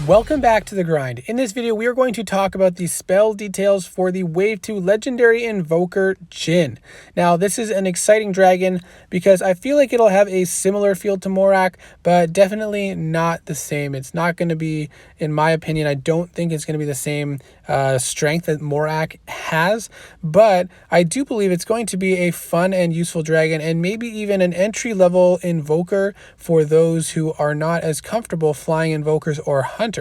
Welcome back to the grind. In this video, we are going to talk about the spell details for the Wave 2 Legendary Invoker Jinn. Now, this is an exciting dragon because I feel like it'll have a similar feel to Morak, but definitely not the same. It's not going to be, in my opinion, I don't think it's going to be the same strength that Morak has, but I do believe it's going to be a fun and useful dragon, and maybe even an entry-level Invoker for those who are not as comfortable flying Invokers or Hunters.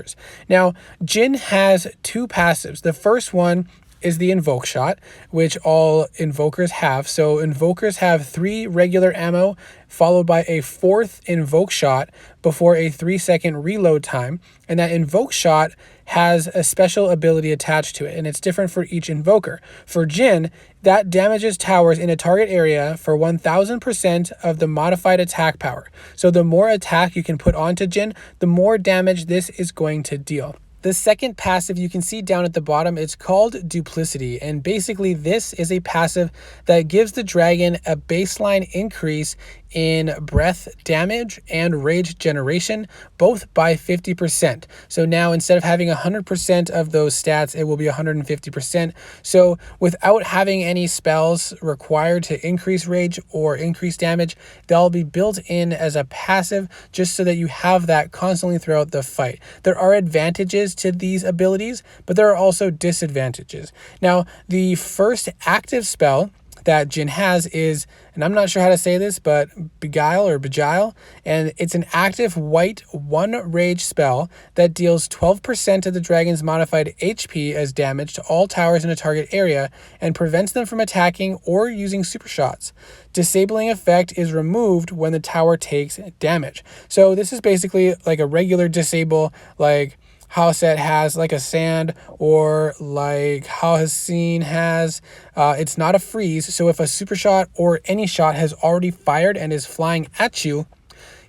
Now, Jinn has two passives. The first one is the Invoke Shot, which all Invokers have. So Invokers have 3 regular ammo, followed by a 4th Invoke Shot before a 3-second reload time. And that Invoke Shot has a special ability attached to it, and it's different for each Invoker. For Jinn, that damages towers in a target area for 1000% of the modified attack power. So the more attack you can put onto Jinn, the more damage this is going to deal. The second passive you can see down at the bottom, it's called Duplicity, and basically this is a passive that gives the dragon a baseline increase in breath damage and rage generation, both by 50%. So now instead of having 100% of those stats, it will be 150%. So without having any spells required to increase rage or increase damage, they'll be built in as a passive just so that you have that constantly throughout the fight. There are advantages to these abilities, but there are also disadvantages. Now, the first active spell that Jinn has is, and I'm not sure how to say this, but Beguile, and it's an active white 1 rage spell that deals 12% of the dragon's modified HP as damage to all towers in a target area and prevents them from attacking or using super shots. Disabling effect is removed when the tower takes damage. So this is basically like a regular disable, like Howset has, like a sand, or like Howhaseen has. It's not a freeze, so if a super shot or any shot has already fired and is flying at you,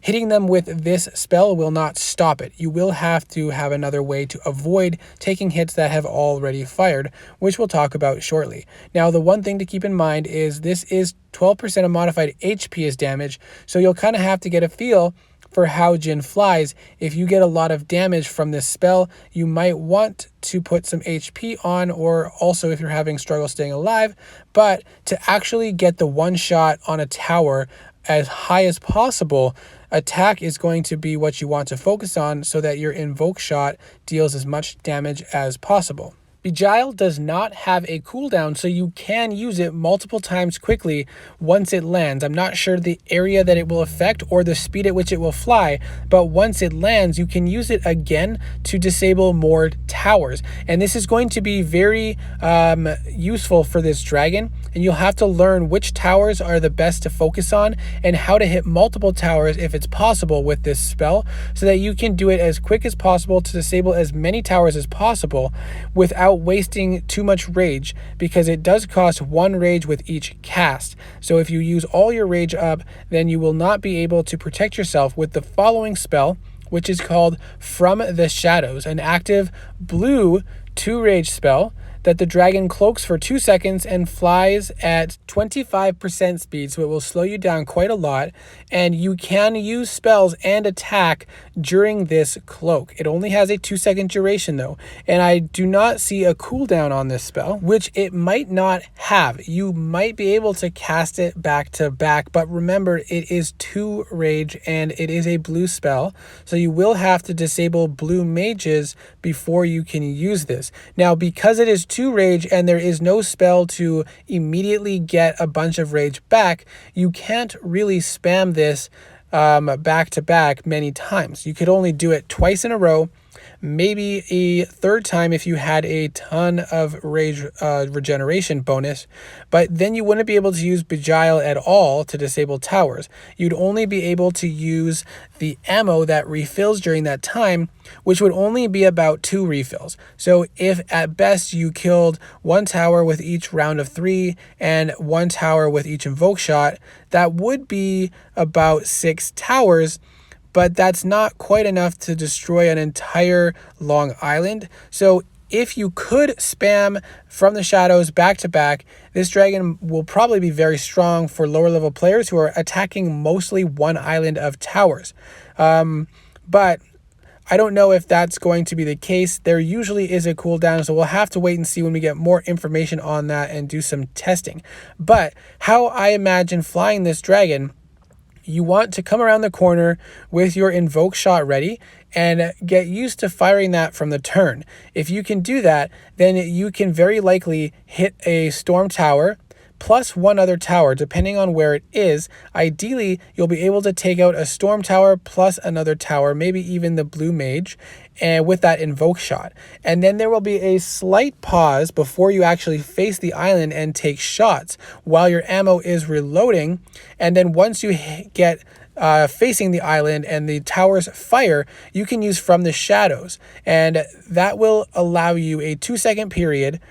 hitting them with this spell will not stop it. You will have to have another way to avoid taking hits that have already fired, which we'll talk about shortly. Now, the one thing to keep in mind is this is 12% of modified HP as damage, so you'll kind of have to get a feel for how Jinn flies. If you get a lot of damage from this spell, you might want to put some HP on, or also if you're having struggle staying alive. But to actually get the one shot on a tower as high as possible, attack is going to be what you want to focus on so that your Invoke Shot deals as much damage as possible. Beguile does not have a cooldown, so you can use it multiple times quickly once it lands. I'm not sure the area that it will affect or the speed at which it will fly, but once it lands, you can use it again to disable more towers. And this is going to be very useful for this dragon, and you'll have to learn which towers are the best to focus on and how to hit multiple towers if it's possible with this spell, so that you can do it as quick as possible to disable as many towers as possible without wasting too much rage, because it does cost 1 rage with each cast. So if you use all your rage up, then you will not be able to protect yourself with the following spell, which is called From the Shadows, an active blue 2 rage spell that the dragon cloaks for 2 seconds and flies at 25% speed, so it will slow you down quite a lot, and you can use spells and attack during this cloak. It only has a 2-second duration though, and I do not see a cooldown on this spell, which it might not have. You might be able to cast it back to back, but remember, it is 2 rage and it is a blue spell, so you will have to disable blue mages before you can use this. Now, because it is 2 rage and there is no spell to immediately get a bunch of rage back, you can't really spam this back to back many times. You could only do it twice in a row, maybe a third time if you had a ton of rage regeneration bonus, but then you wouldn't be able to use Beguile at all to disable towers. You'd only be able to use the ammo that refills during that time, which would only be about 2 refills. So if at best you killed 1 tower with each round of 3 and 1 tower with each Invoke Shot, that would be about 6 towers, but that's not quite enough to destroy an entire Long Island. So if you could spam From the Shadows back to back, this dragon will probably be very strong for lower level players who are attacking mostly one island of towers. But I don't know if that's going to be the case. There usually is a cooldown, so we'll have to wait and see when we get more information on that and do some testing. But how I imagine flying this dragon, you want to come around the corner with your invoke shot ready and get used to firing that from the turn. If you can do that, then you can very likely hit a storm tower plus one other tower, depending on where it is. Ideally, you'll be able to take out a storm tower plus another tower, maybe even the blue mage, and with that invoke shot. And then there will be a slight pause before you actually face the island and take shots while your ammo is reloading. And then once you get facing the island and the towers fire, you can use from the shadows, and that will allow you a 2-second period,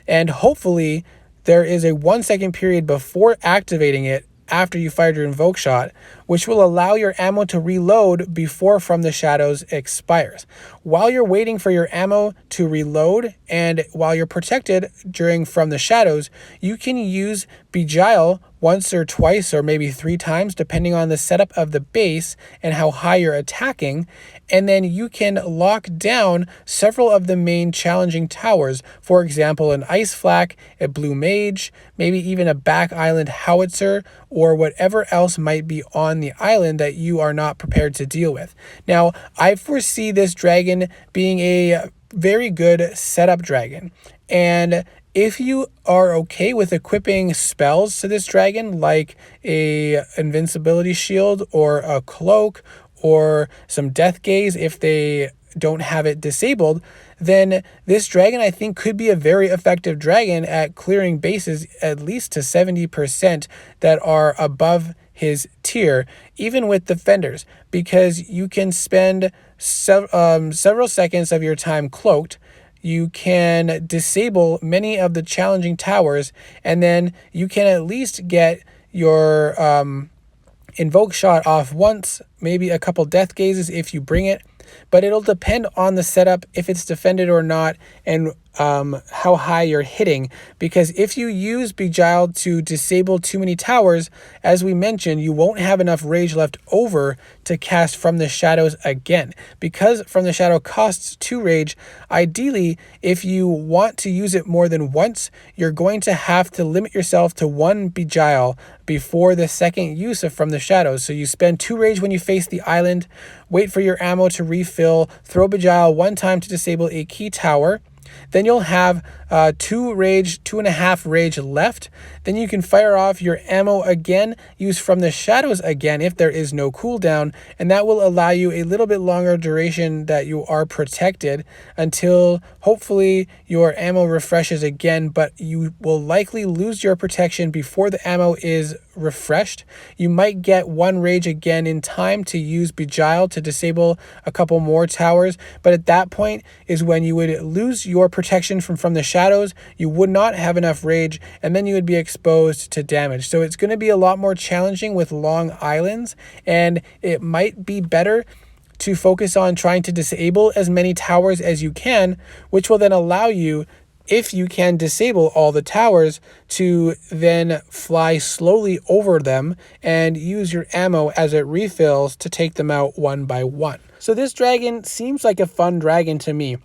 and hopefully there is a 1-second period before activating it after you fired your invoke shot, which will allow your ammo to reload before From the Shadows expires. While you're waiting for your ammo to reload and while you're protected during From the Shadows, you can use Beguile once or twice or maybe 3 times, depending on the setup of the base and how high you're attacking. And then you can lock down several of the main challenging towers. For example, an ice flak, a blue mage, maybe even a back island howitzer, or whatever else might be on the island that you are not prepared to deal with. Now, I foresee this dragon being a very good setup dragon. And if you are okay with equipping spells to this dragon, like a invincibility shield or a cloak or some death gaze if they don't have it disabled, then this dragon I think could be a very effective dragon at clearing bases at least to 70% that are above his tier, even with defenders, because you can spend several seconds of your time cloaked. You can disable many of the challenging towers, and then you can at least get your invoke shot off once, maybe a couple death gazes if you bring it. But it'll depend on the setup, if it's defended or not, and how high you're hitting. Because if you use Beguile to disable too many towers, as we mentioned, you won't have enough rage left over to cast From the Shadows again. Because From the Shadow costs 2 rage, ideally, if you want to use it more than once, you're going to have to limit yourself to 1 Beguile before the second use of From the Shadows. So you spend 2 rage when you face the island, wait for your ammo to refill, throw Beguile 1 time to disable a key tower. Then you'll have 2.5 rage left. Then you can fire off your ammo again, use From the Shadows again if there is no cooldown, and that will allow you a little bit longer duration that you are protected until hopefully your ammo refreshes again, but you will likely lose your protection before the ammo is refreshed. You might get 1 rage again in time to use Beguile to disable a couple more towers, but at that point is when you would lose your protection from the Shadows. You would not have enough rage, and then you would be exposed to damage. So it's going to be a lot more challenging with long islands, and it might be better to focus on trying to disable as many towers as you can, which will then allow you, if you can disable all the towers, to then fly slowly over them and use your ammo as it refills to take them out one by one. So this dragon seems like a fun dragon to me.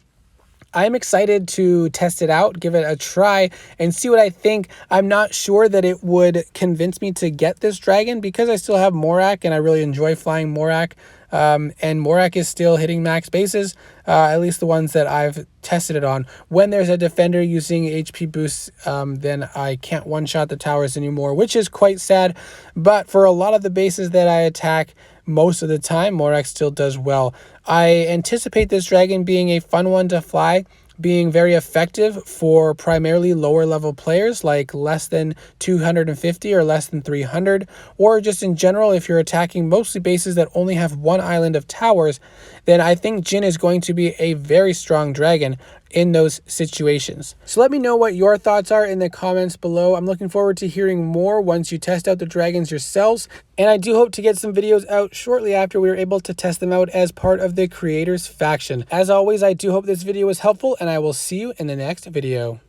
I'm excited to test it out, give it a try, and see what I think. I'm not sure that it would convince me to get this dragon because I still have Morak and I really enjoy flying Morak. And Morak is still hitting max bases, at least the ones that I've tested it on. When there's a defender using HP boosts, then I can't one-shot the towers anymore, which is quite sad. But for a lot of the bases that I attack, most of the time, Morak still does well. I anticipate this dragon being a fun one to fly, being very effective for primarily lower level players like less than 250 or less than 300, or just in general if you're attacking mostly bases that only have 1 island of towers, then I think Jinn is going to be a very strong dragon in those situations. So let me know what your thoughts are in the comments below. I'm looking forward to hearing more once you test out the dragons yourselves, and I do hope to get some videos out shortly after we are able to test them out as part of the creators faction. As always, I do hope this video was helpful, and I will see you in the next video.